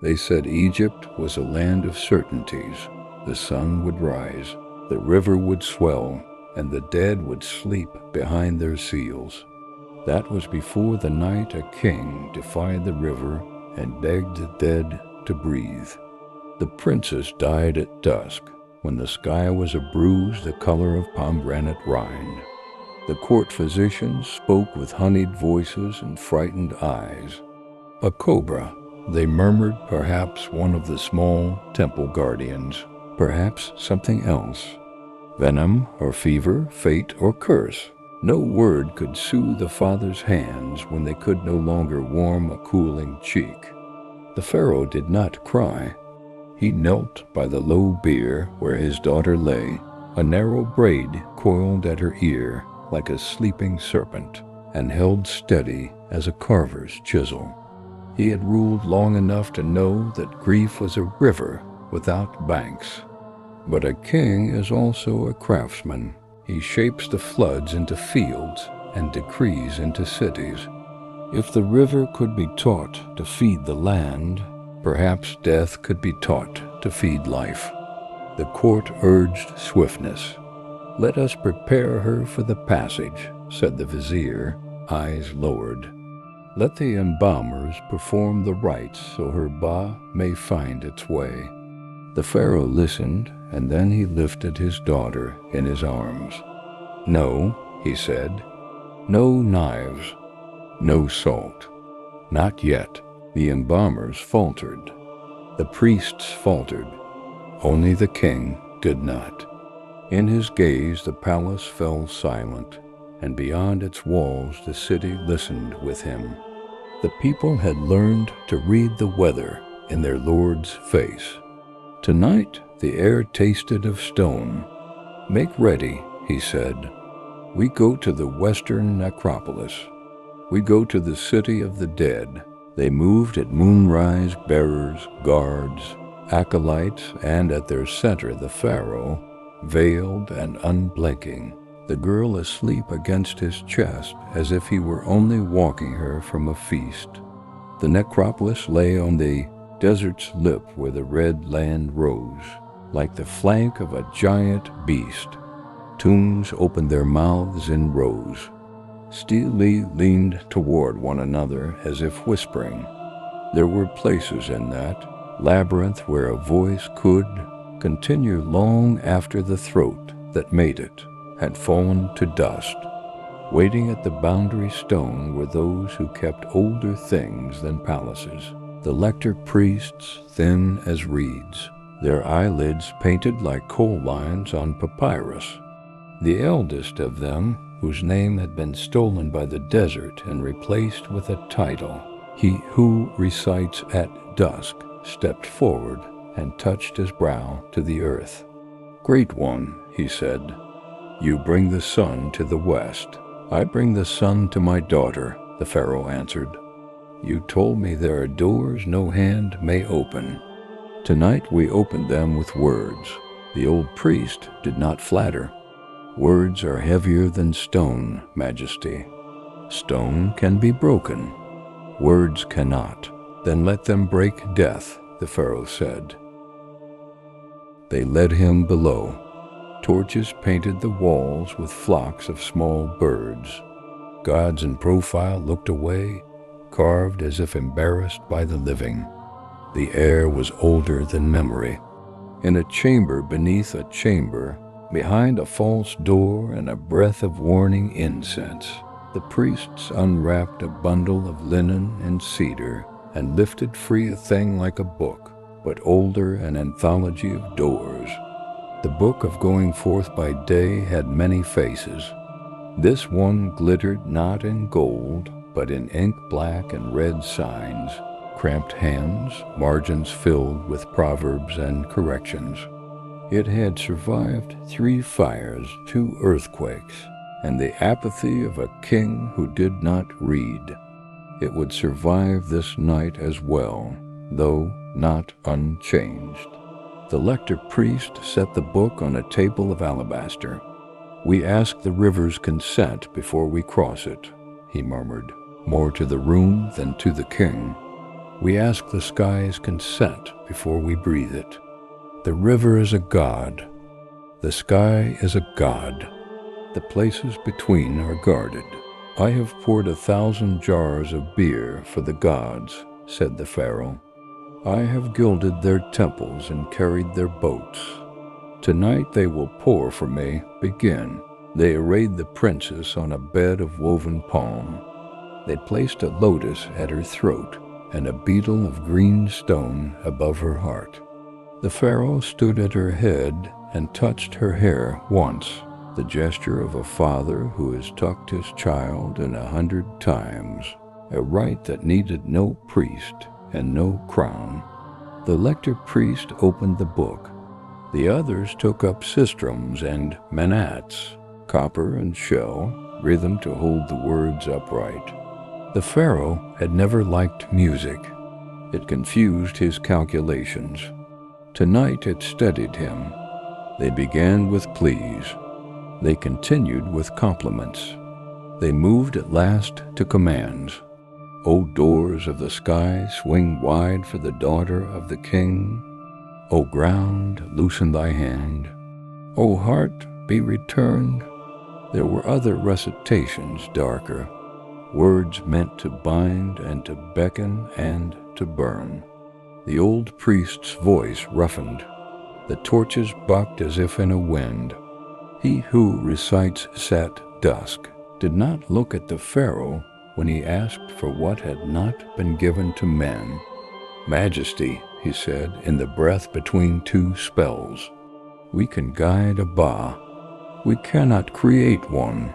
They said Egypt was a land of certainties. The sun would rise, the river would swell, and the dead would sleep behind their seals. That was before the night a king defied the river and begged the dead to breathe. The princess died at dusk, when the sky was a bruise the color of pomegranate rind. The court physicians spoke with honeyed voices and frightened eyes. A cobra, they murmured, perhaps one of the small temple guardians, perhaps something else. Venom or fever, fate or curse. No word could soothe the father's hands when they could no longer warm a cooling cheek. The Pharaoh did not cry. He knelt by the low bier where his daughter lay, a narrow braid coiled at her ear like a sleeping serpent, and held steady as a carver's chisel. He had ruled long enough to know that grief was a river without banks. But a king is also a craftsman. He shapes the floods into fields and decrees into cities. If the river could be taught to feed the land, perhaps death could be taught to feed life. The court urged swiftness. "Let us prepare her for the passage," said the vizier, eyes lowered. "Let the embalmers perform the rites so her ba may find its way." The Pharaoh listened, and then he lifted his daughter in his arms. "No," he said, "no knives, no salt. Not yet." The embalmers faltered. The priests faltered. Only the king did not. In his gaze the palace fell silent, and beyond its walls the city listened with him. The people had learned to read the weather in their lord's face. Tonight the air tasted of stone. "Make ready," he said. "We go to the western necropolis. We go to the city of the dead." They moved at moonrise, bearers, guards, acolytes, and at their center the Pharaoh, veiled and unblinking, the girl asleep against his chest as if he were only walking her from a feast. The necropolis lay on the desert's lip where the red land rose, like the flank of a giant beast. Tombs opened their mouths in rows. Steely leaned toward one another as if whispering. There were places in that labyrinth where a voice could continue long after the throat that made it had fallen to dust. Waiting at the boundary stone were those who kept older things than palaces. The lector priests, thin as reeds, their eyelids painted like coal lines on papyrus. The eldest of them, whose name had been stolen by the desert and replaced with a title, he who recites at dusk, stepped forward and touched his brow to the earth. "Great one," he said, "you bring the sun to the west." "I bring the sun to my daughter," the Pharaoh answered. "You told me there are doors no hand may open. Tonight we opened them with words." The old priest did not flatter. "Words are heavier than stone, Majesty. Stone can be broken. Words cannot." "Then let them break death," the Pharaoh said. They led him below. Torches painted the walls with flocks of small birds. Gods in profile looked away, carved as if embarrassed by the living. The air was older than memory. In a chamber beneath a chamber, behind a false door and a breath of warning incense, the priests unwrapped a bundle of linen and cedar and lifted free a thing like a book, but older, an anthology of doors. The book of going forth by day had many faces. This one glittered not in gold, but in ink black and red signs, cramped hands, margins filled with proverbs and corrections. It had survived 3 fires, 2 earthquakes, and the apathy of a king who did not read. It would survive this night as well, though not unchanged. The lector priest set the book on a table of alabaster. "We ask the river's consent before we cross it," he murmured, more to the room than to the king. We ask the sky's consent before we breathe it. The river is a god. The sky is a god. The places between are guarded. I have poured 1,000 jars of beer for the gods, said the Pharaoh. I have gilded their temples and carried their boats. Tonight they will pour for me. Begin. They arrayed the princess on a bed of woven palm. They placed a lotus at her throat and a beetle of green stone above her heart. The Pharaoh stood at her head and touched her hair once, the gesture of a father who has tucked his child in 100 times, a rite that needed no priest and no crown. The lector priest opened the book. The others took up sistrums and manats, copper and shell, rhythm to hold the words upright. The Pharaoh had never liked music. It confused his calculations. Tonight it steadied him. They began with pleas. They continued with compliments. They moved at last to commands. O doors of the sky, swing wide for the daughter of the king. O ground, loosen thy hand. O heart, be returned. There were other recitations darker, words meant to bind and to beckon and to burn. The old priest's voice roughened. The torches bucked as if in a wind. He who recites set dusk did not look at the Pharaoh when he asked for what had not been given to men. Majesty, he said, in the breath between two spells. We can guide a Ba. We cannot create one.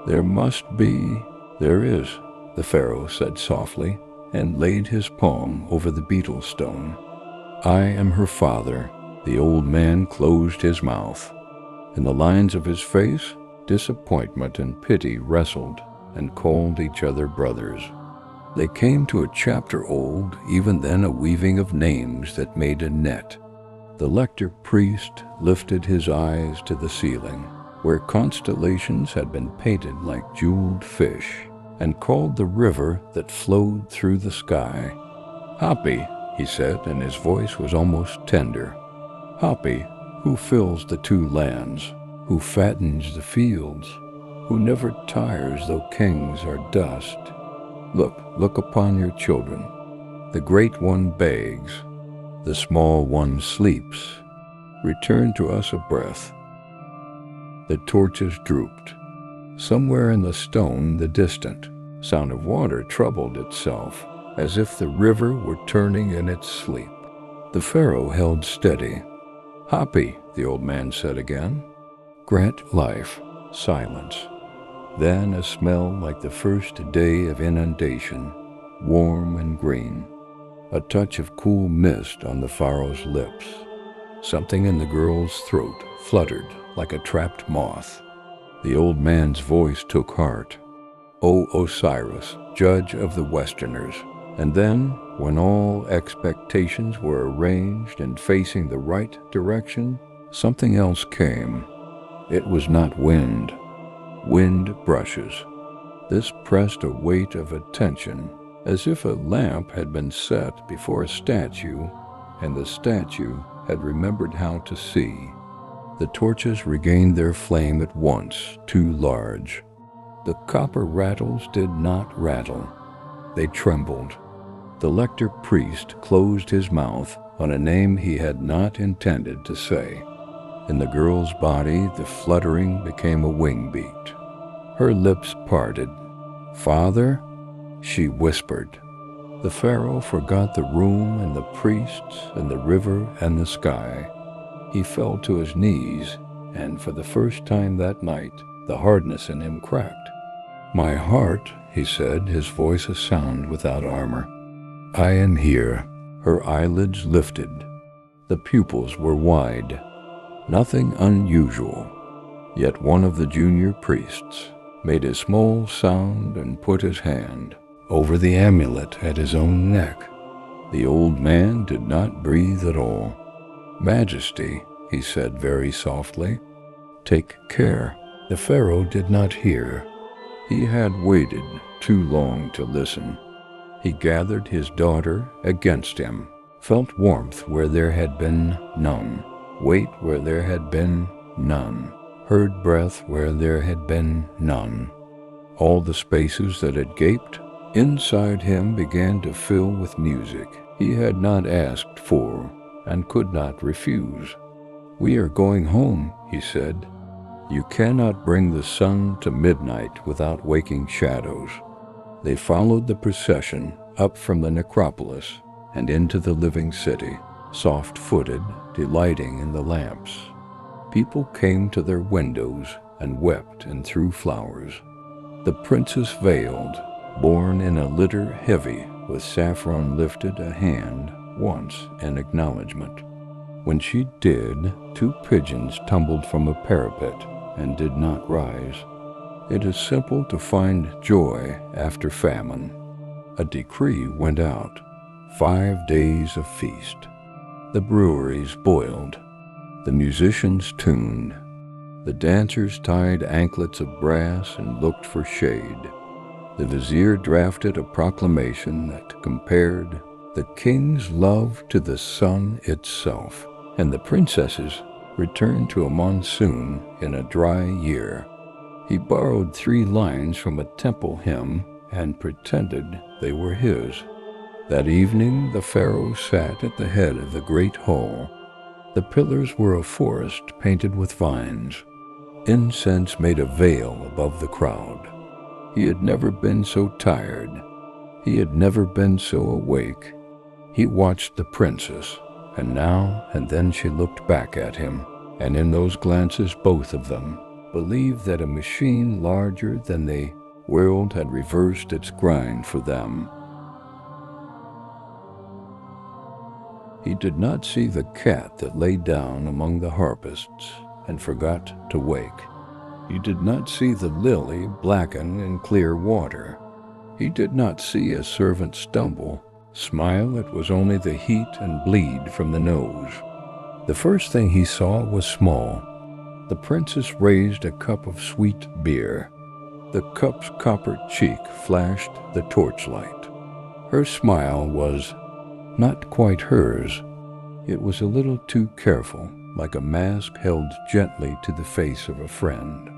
There must be. There is, the Pharaoh said softly, and laid his palm over the beetle stone. I am her father. The old man closed his mouth. In the lines of his face, disappointment and pity wrestled and called each other brothers. They came to a chapter old, even then a weaving of names that made a net. The lector priest lifted his eyes to the ceiling, where constellations had been painted like jeweled fish, and called the river that flowed through the sky. Hapi, he said, and his voice was almost tender. Hapi, who fills the two lands, who fattens the fields, who never tires though kings are dust. Look upon your children. The great one begs, the small one sleeps. Return to us a breath. The torches drooped. Somewhere in the stone, the distant sound of water troubled itself, as if the river were turning in its sleep. The Pharaoh held steady. Hapi, the old man said again. Grant life, silence. Then a smell like the first day of inundation, warm and green. A touch of cool mist on the Pharaoh's lips. Something in the girl's throat fluttered like a trapped moth. The old man's voice took heart. O Osiris, judge of the Westerners. And then, when all expectations were arranged and facing the right direction, something else came. It was not wind. Wind brushes. This pressed a weight of attention, as if a lamp had been set before a statue, and the statue had remembered how to see. The torches regained their flame at once, too large. The copper rattles did not rattle. They trembled. The lector priest closed his mouth on a name he had not intended to say. In the girl's body, the fluttering became a wing beat. Her lips parted. Father, she whispered. The Pharaoh forgot the room and the priests and the river and the sky. He fell to his knees, and for the first time that night, the hardness in him cracked. My heart, he said, his voice a sound without armor. I am here. Her eyelids lifted. The pupils were wide. Nothing unusual. Yet one of the junior priests made a small sound and put his hand over the amulet at his own neck. The old man did not breathe at all. Majesty, he said very softly, take care. The Pharaoh did not hear. He had waited too long to listen. He gathered his daughter against him, felt warmth where there had been none, weight where there had been none, heard breath where there had been none. All the spaces that had gaped inside him began to fill with music he had not asked for and could not refuse. "We are going home," he said. "You cannot bring the sun to midnight without waking shadows." They followed the procession up from the necropolis and into the living city, soft-footed, delighting in the lamps. People came to their windows and wept and threw flowers. The princess veiled, borne in a litter heavy with saffron, lifted a hand once in acknowledgment. When she did, 2 pigeons tumbled from a parapet and did not rise. It is simple to find joy after famine. A decree went out, 5 days of feast. The breweries boiled, the musicians tuned, the dancers tied anklets of brass and looked for shade. The vizier drafted a proclamation that compared the king's love to the sun itself, and the princesses returned to a monsoon in a dry year. He borrowed 3 lines from a temple hymn and pretended they were his. That evening the Pharaoh sat at the head of the great hall. The pillars were a forest painted with vines. Incense made a veil above the crowd. He had never been so tired. He had never been so awake. He watched the princess, and now and then she looked back at him, and in those glances both of them believed that a machine larger than the world had reversed its grind for them. He did not see the cat that lay down among the harpists and forgot to wake. He did not see the lily blacken in clear water. He did not see a servant stumble, smile it was only the heat and bleed from the nose. The first thing he saw was small. The princess raised a cup of sweet beer. The cup's copper cheek flashed the torchlight. Her smile was not quite hers. It was a little too careful, like a mask held gently to the face of a friend.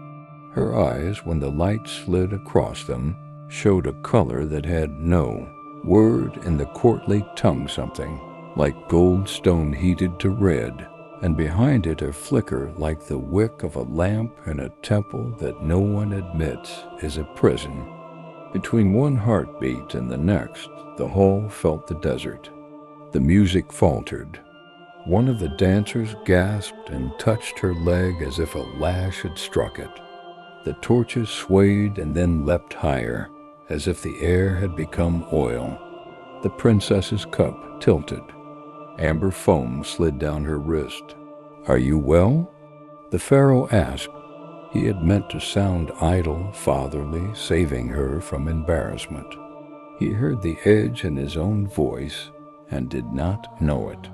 Her eyes, when the light slid across them, showed a color that had no word in the courtly tongue, something like gold stone heated to red, and behind it a flicker like the wick of a lamp in a temple that no one admits is a prison. Between one heartbeat and the next, the hall felt the desert. The music faltered. One of the dancers gasped and touched her leg as if a lash had struck it. The torches swayed and then leapt higher, as if the air had become oil. The princess's cup tilted. Amber foam slid down her wrist. "Are you well?" the Pharaoh asked. He had meant to sound idle, fatherly, saving her from embarrassment. He heard the edge in his own voice and did not know it.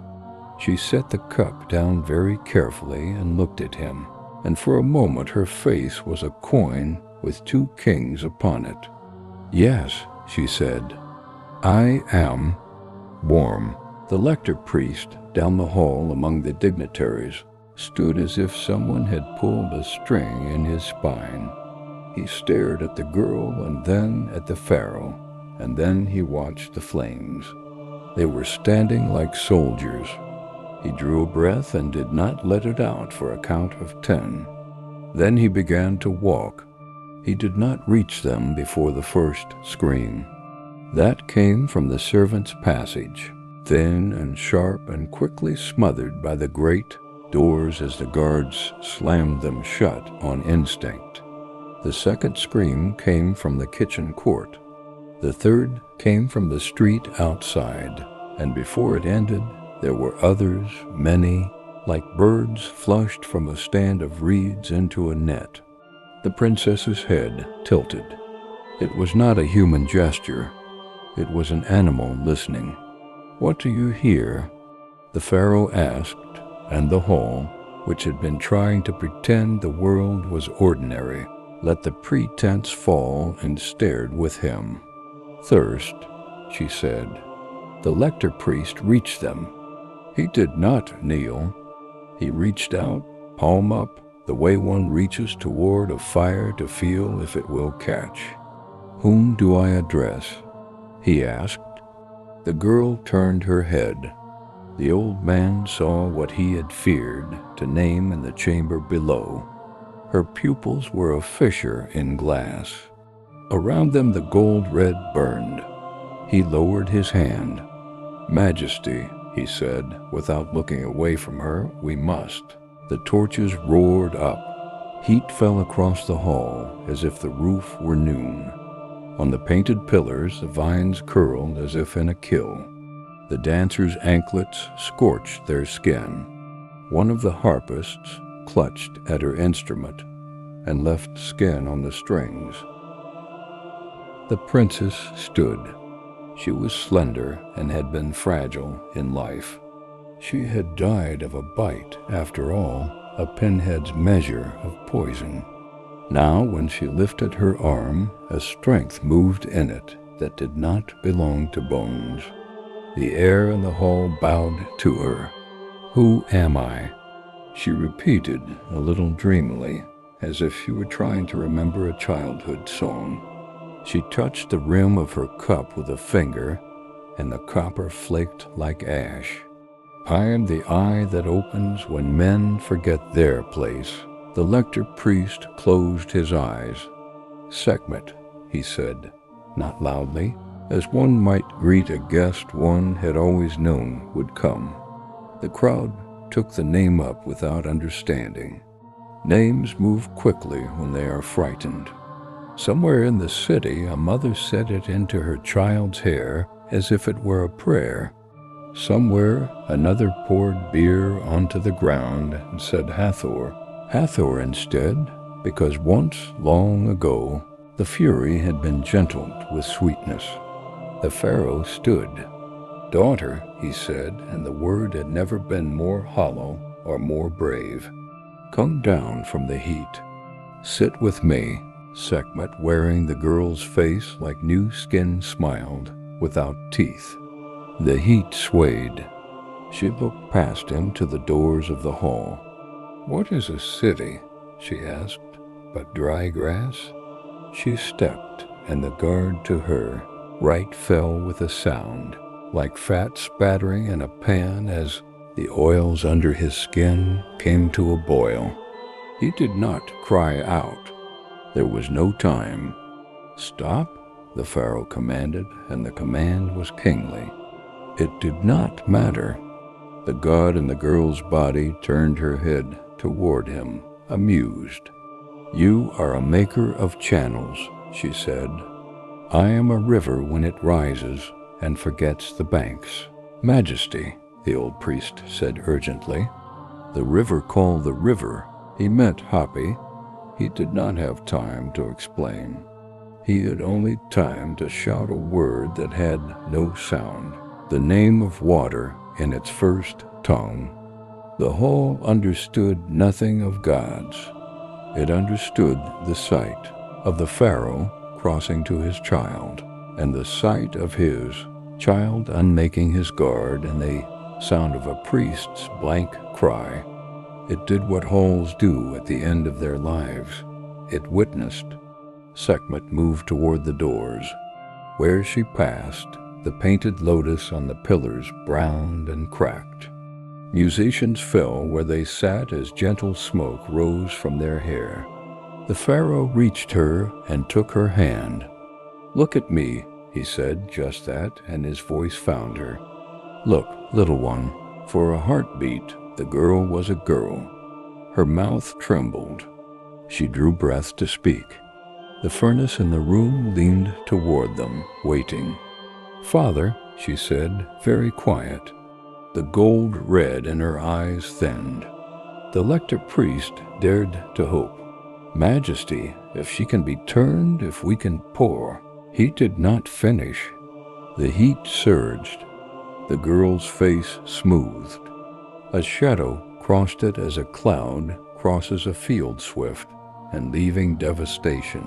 She set the cup down very carefully and looked at him, and for a moment her face was a coin with 2 kings upon it. "Yes," she said, "I am warm." The lector priest down the hall among the dignitaries stood as if someone had pulled a string in his spine. He stared at the girl and then at the Pharaoh, and then he watched the flames. They were standing like soldiers. He drew a breath and did not let it out for a count of 10. Then he began to walk. He did not reach them before the first scream. That came from the servants' passage, thin and sharp and quickly smothered by the great doors as the guards slammed them shut on instinct. The second scream came from the kitchen court. The third came from the street outside, and before it ended, there were others, many, like birds flushed from a stand of reeds into a net. The princess's head tilted. It was not a human gesture. It was an animal listening. "What do you hear?" the Pharaoh asked, and the hall, which had been trying to pretend the world was ordinary, let the pretense fall and stared with him. "Thirst," she said. The lector priest reached them. He did not kneel. He reached out, palm up, the way one reaches toward a fire to feel if it will catch. "Whom do I address?" he asked. The girl turned her head. The old man saw what he had feared to name in the chamber below. Her pupils were a fissure in glass. Around them the gold red burned. He lowered his hand. "Majesty," he said, without looking away from her, "we must." The torches roared up. Heat fell across the hall as if the roof were noon. On the painted pillars the vines curled as if in a kill. The dancers' anklets scorched their skin. One of the harpists clutched at her instrument and left skin on the strings. The princess stood. She was slender and had been fragile in life. She had died of a bite, after all, a pinhead's measure of poison. Now, when she lifted her arm, a strength moved in it that did not belong to bones. The air in the hall bowed to her. "Who am I?" she repeated a little dreamily, as if she were trying to remember a childhood song. She touched the rim of her cup with a finger, and the copper flaked like ash. "I am the eye that opens when men forget their place." The lector priest closed his eyes. "Sekhmet," he said, not loudly, as one might greet a guest one had always known would come. The crowd took the name up without understanding. Names move quickly when they are frightened. Somewhere in the city, a mother set it into her child's hair as if it were a prayer. Somewhere, another poured beer onto the ground and said Hathor. Hathor instead, because once, long ago, the fury had been gentled with sweetness. The Pharaoh stood. "Daughter," he said, and the word had never been more hollow or more brave. "Come down from the heat. Sit with me." Sekhmet, wearing the girl's face like new skin, smiled, without teeth. The heat swayed. She looked past him to the doors of the hall. "What is a city?" she asked. "But dry grass?" She stepped, and the guard to her right fell with a sound, like fat spattering in a pan as the oils under his skin came to a boil. He did not cry out. There was no time. "Stop," the Pharaoh commanded, and the command was kingly. It did not matter. The god in the girl's body turned her head toward him, amused. "You are a maker of channels," she said. "I am a river when it rises and forgets the banks." "Majesty," the old priest said urgently. The river called the river. He meant Hapi. He did not have time to explain. He had only time to shout a word that had no sound, the name of water in its first tongue. The hall understood nothing of gods. It understood the sight of the Pharaoh crossing to his child, and the sight of his child unmaking his guard, and the sound of a priest's blank cry. It did what halls do at the end of their lives. It witnessed. Sekhmet moved toward the doors. Where she passed, the painted lotus on the pillars browned and cracked. Musicians fell where they sat as gentle smoke rose from their hair. The Pharaoh reached her and took her hand. "Look at me," he said just that, and his voice found her. "Look, little one." For a heartbeat, the girl was a girl. Her mouth trembled. She drew breath to speak. The furnace in the room leaned toward them, waiting. "Father," she said, very quiet. The gold red in her eyes thinned. The lector priest dared to hope. "Majesty, if she can be turned, if we can pour." He did not finish. The heat surged. The girl's face smoothed. A shadow crossed it as a cloud crosses a field swift and leaving devastation.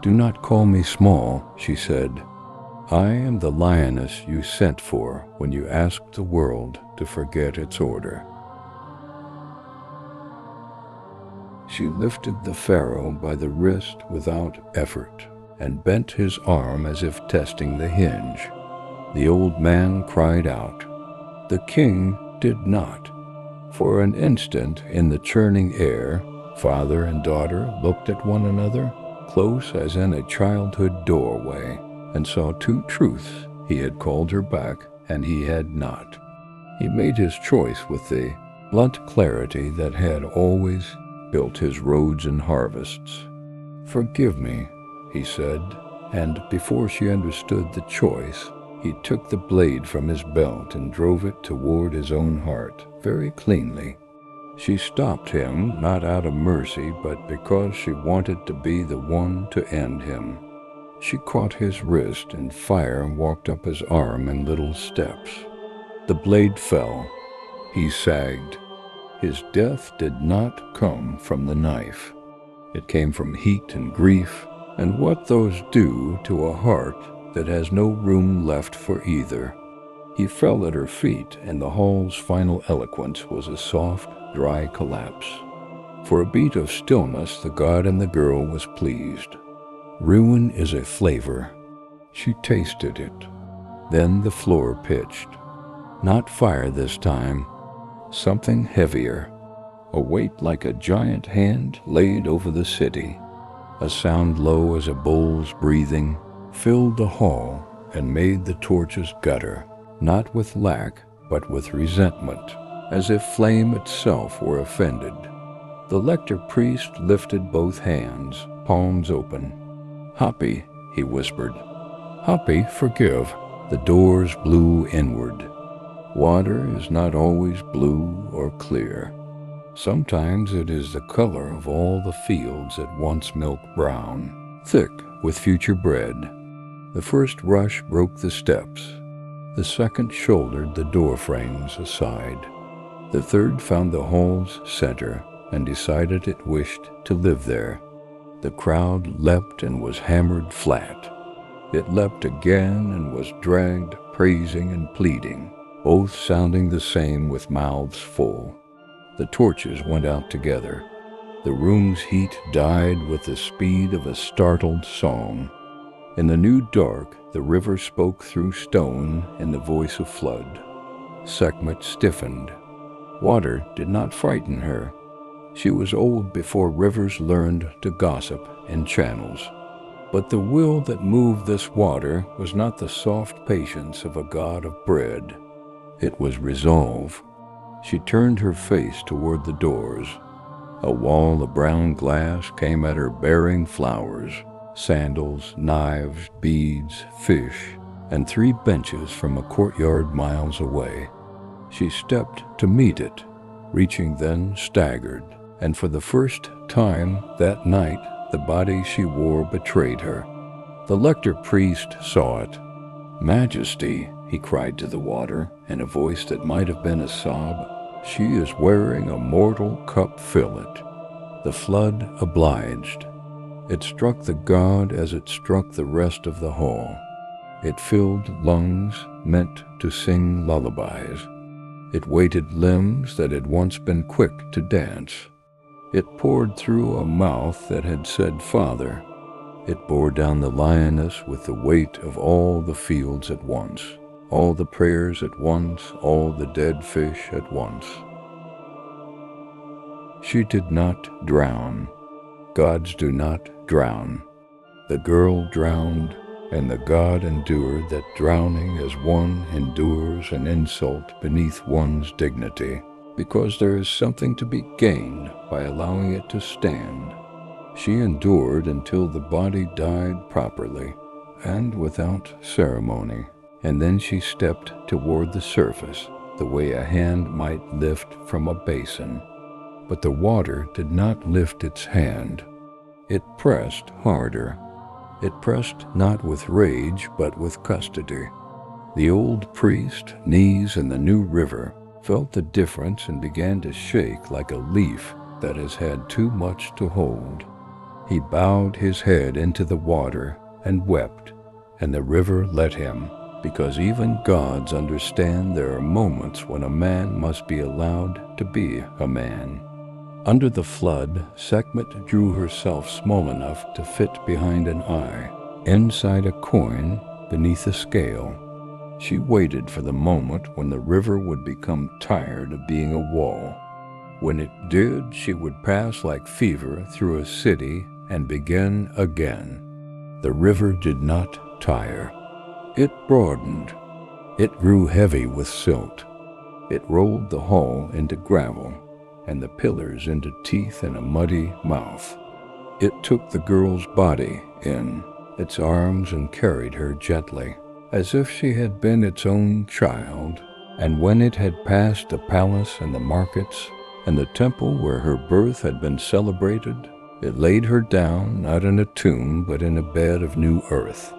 "Do not call me small," she said. I am the lioness you sent for when you asked the world to forget its order. She lifted the Pharaoh by the wrist without effort and bent his arm as if testing the hinge. The old man cried out. The king did not. For an instant in the churning air, father and daughter looked at one another, close as in a childhood doorway, and saw two truths. He had called her back, and he had not. He made his choice with the blunt clarity that had always built his roads and harvests. Forgive me, he said, and before she understood the choice, he took the blade from his belt and drove it toward his own heart, very cleanly. She stopped him, not out of mercy, but because she wanted to be the one to end him. She caught his wrist, and fire walked up his arm in little steps. The blade fell. He sagged. His death did not come from the knife. It came from heat and grief, and what those do to a heart that has no room left for either. He fell at her feet, and the hall's final eloquence was a soft, dry collapse. For a beat of stillness, the god and the girl was pleased. Ruin is a flavor. She tasted it. Then the floor pitched. Not fire this time. Something heavier. A weight like a giant hand laid over the city. A sound low as a bull's breathing filled the hall and made the torches gutter, not with lack, but with resentment, as if flame itself were offended. The lector priest lifted both hands, palms open. Hapi, he whispered. Hapi, forgive. The doors blew inward. Water is not always blue or clear. Sometimes it is the color of all the fields at once milk brown, thick with future bread. The first rush broke the steps. The second shouldered the door frames aside. The third found the hall's center and decided it wished to live there. The crowd leapt and was hammered flat. It leapt again and was dragged, praising and pleading, both sounding the same with mouths full. The torches went out together. The room's heat died with the speed of a startled song. In the new dark, the river spoke through stone in the voice of flood. Sekhmet stiffened. Water did not frighten her. She was old before rivers learned to gossip in channels. But the will that moved this water was not the soft patience of a god of bread. It was resolve. She turned her face toward the doors. A wall of brown glass came at her bearing flowers, sandals, knives, beads, fish, and 3 benches from a courtyard miles away. She stepped to meet it, reaching then staggered, and for the first time that night the body she wore betrayed her. The lector priest saw it. Majesty, he cried to the water in a voice that might have been a sob, she is wearing a mortal cup fillet. The flood obliged. It struck the god as it struck the rest of the hall. It filled lungs meant to sing lullabies. It weighted limbs that had once been quick to dance. It poured through a mouth that had said father. It bore down the lioness with the weight of all the fields at once, all the prayers at once, all the dead fish at once. She did not drown. Gods do not drown. The girl drowned, and the god endured that drowning as one endures an insult beneath one's dignity, because there is something to be gained by allowing it to stand. She endured until the body died properly and without ceremony, and then she stepped toward the surface the way a hand might lift from a basin. But the water did not lift its hand. It pressed harder. It pressed not with rage, but with custody. The old priest, knees in the new river, felt the difference and began to shake like a leaf that has had too much to hold. He bowed his head into the water and wept, and the river let him, because even gods understand there are moments when a man must be allowed to be a man. Under the flood, Sekhmet drew herself small enough to fit behind an eye, inside a coin, beneath a scale. She waited for the moment when the river would become tired of being a wall. When it did, she would pass like fever through a city and begin again. The river did not tire. It broadened. It grew heavy with silt. It rolled the hall into gravel, and the pillars into teeth in a muddy mouth. It took the girl's body in its arms and carried her gently, as if she had been its own child. And when it had passed the palace and the markets, and the temple where her birth had been celebrated, it laid her down, not in a tomb, but in a bed of new earth.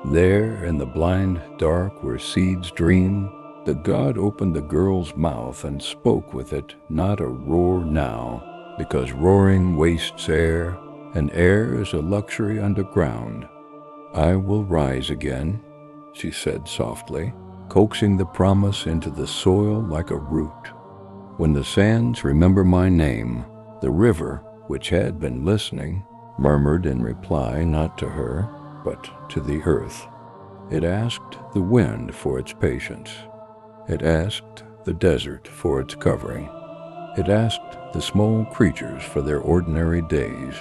There, in the blind dark where seeds dream, the god opened the girl's mouth and spoke with it, not a roar now, because roaring wastes air, and air is a luxury underground. "I will rise again," she said softly, coaxing the promise into the soil like a root. "When the sands remember my name," the river, which had been listening, murmured in reply not to her, but to the earth. It asked the wind for its patience. It asked the desert for its covering. It asked the small creatures for their ordinary days.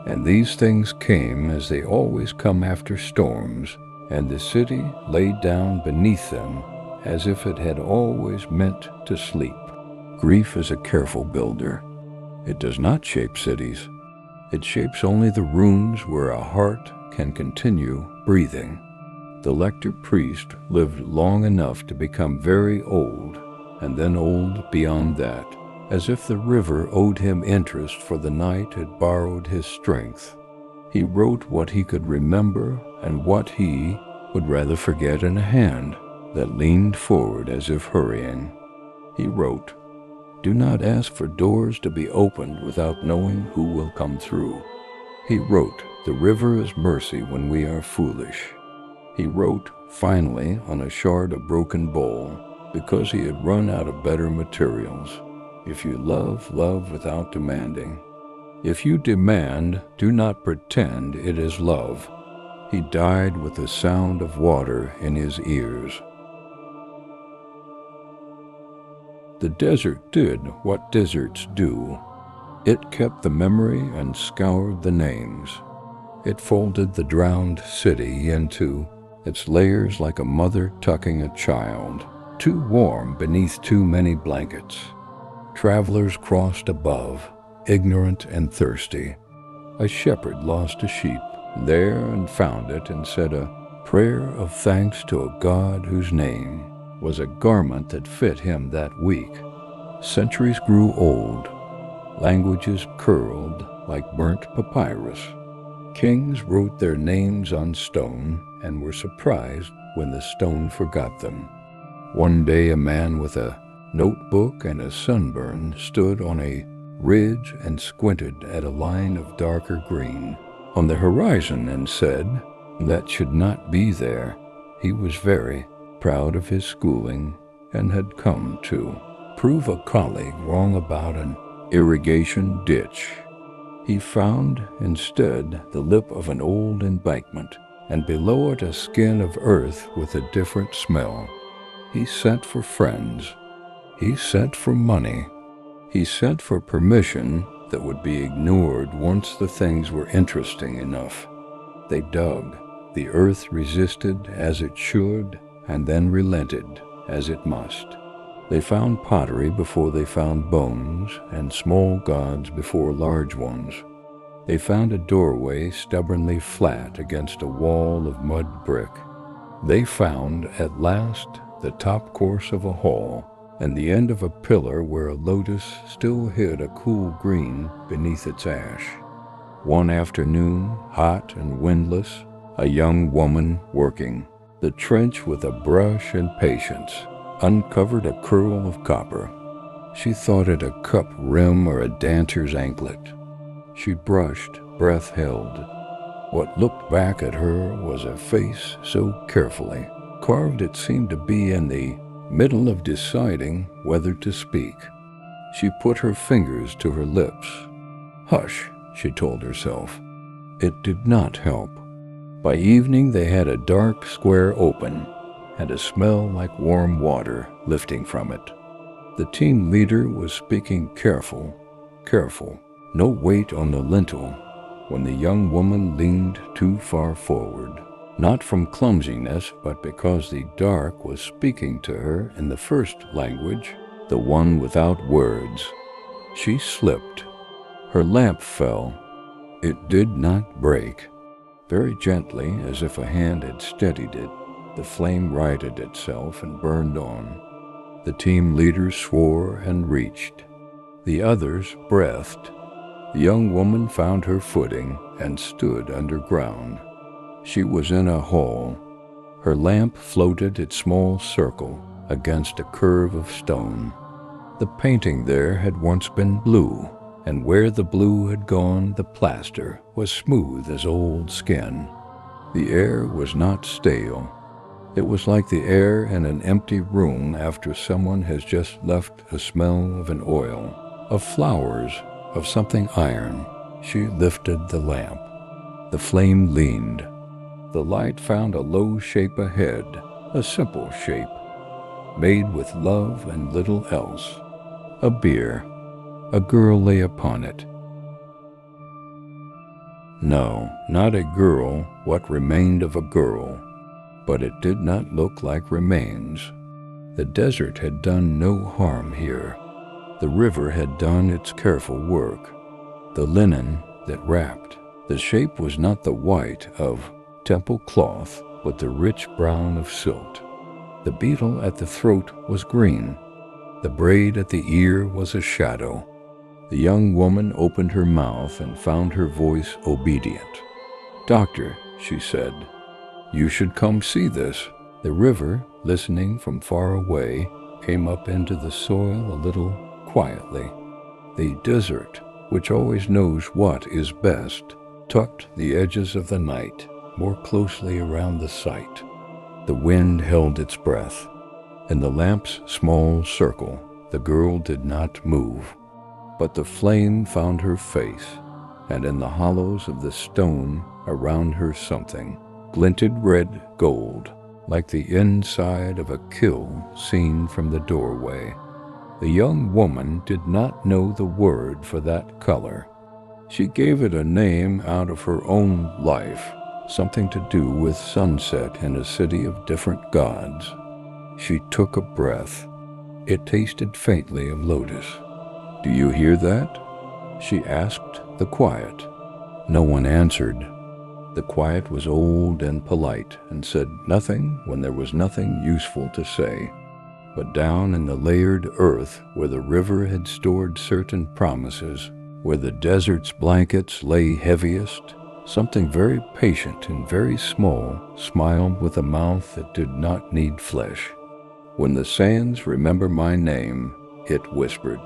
And these things came as they always come after storms, and the city laid down beneath them as if it had always meant to sleep. Grief is a careful builder. It does not shape cities. It shapes only the rooms where a heart can continue breathing. The lector priest lived long enough to become very old, and then old beyond that, as if the river owed him interest for the night it borrowed his strength. He wrote what he could remember and what he would rather forget in a hand that leaned forward as if hurrying. He wrote, "Do not ask for doors to be opened without knowing who will come through." He wrote, "The river is mercy when we are foolish." He wrote, finally, on a shard of broken bowl, because he had run out of better materials, "If you love, love without demanding. If you demand, do not pretend it is love." He died with the sound of water in his ears. The desert did what deserts do. It kept the memory and scoured the names. It folded the drowned city into its layers like a mother tucking a child, too warm beneath too many blankets. Travelers crossed above, ignorant and thirsty. A shepherd lost a sheep there and found it and said a prayer of thanks to a God whose name was a garment that fit him that week. Centuries grew old. Languages curled like burnt papyrus. Kings wrote their names on stone and were surprised when the stone forgot them. One day a man with a notebook and a sunburn stood on a ridge and squinted at a line of darker green on the horizon and said, "That should not be there." He was very proud of his schooling and had come to prove a colleague wrong about an irrigation ditch. He found instead the lip of an old embankment, and below it a skin of earth with a different smell. He sent for friends. He sent for money. He sent for permission that would be ignored once the things were interesting enough. They dug. The earth resisted as it should, and then relented as it must. They found pottery before they found bones, and small gods before large ones. They found a doorway stubbornly flat against a wall of mud brick. They found, at last, the top course of a hall, and the end of a pillar where a lotus still hid a cool green beneath its ash. One afternoon, hot and windless, a young woman working the trench with a brush and patience uncovered a curl of copper. She thought it a cup rim or a dancer's anklet. She brushed, breath held. What looked back at her was a face so carefully carved it seemed to be in the middle of deciding whether to speak. She put her fingers to her lips. "Hush," she told herself. It did not help. By evening they had a dark square open and a smell like warm water lifting from it. The team leader was speaking careful, no weight on the lintel, when the young woman leaned too far forward, not from clumsiness, but because the dark was speaking to her in the first language, the one without words. She slipped. Her lamp fell. It did not break. Very gently, as if a hand had steadied it, the flame righted itself and burned on. The team leader swore and reached. The others breathed. The young woman found her footing and stood underground. She was in a hall. Her lamp floated its small circle against a curve of stone. The painting there had once been blue, and where the blue had gone, the plaster was smooth as old skin. The air was not stale. It was like the air in an empty room after someone has just left a smell of an oil, of flowers, of something iron. She lifted the lamp. The flame leaned. The light found a low shape ahead, a simple shape, made with love and little else. A bier. A girl lay upon it. No, not a girl, what remained of a girl. But it did not look like remains. The desert had done no harm here. The river had done its careful work. The linen that wrapped. The shape was not the white of temple cloth, but the rich brown of silt. The beetle at the throat was green. The braid at the ear was a shadow. The young woman opened her mouth and found her voice obedient. "Doctor," she said, "you should come see this." The river, listening from far away, came up into the soil a little quietly. The desert, which always knows what is best, tucked the edges of the night more closely around the sight. The wind held its breath. In the lamp's small circle, the girl did not move. But the flame found her face, and in the hollows of the stone around her something glinted red gold, like the inside of a kill seen from the doorway. The young woman did not know the word for that color. She gave it a name out of her own life, something to do with sunset in a city of different gods. She took a breath. It tasted faintly of lotus. "Do you hear that?" she asked the quiet. No one answered. The quiet was old and polite and said nothing when there was nothing useful to say. But down in the layered earth where the river had stored certain promises, where the desert's blankets lay heaviest, something very patient and very small smiled with a mouth that did not need flesh. "When the sands remember my name," it whispered.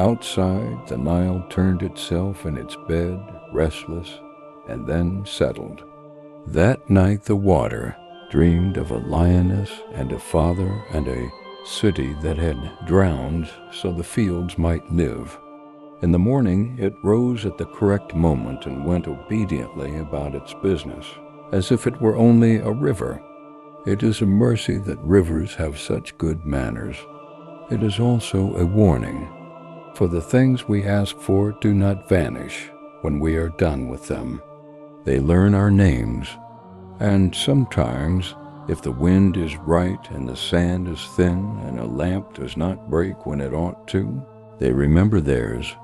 Outside, the Nile turned itself in its bed, restless, and then settled. That night the water dreamed of a lioness and a father and a city that had drowned so the fields might live. In the morning it rose at the correct moment and went obediently about its business, as if it were only a river. It is a mercy that rivers have such good manners. It is also a warning, for the things we ask for do not vanish when we are done with them. They learn our names, and sometimes, if the wind is right and the sand is thin and a lamp does not break when it ought to, they remember theirs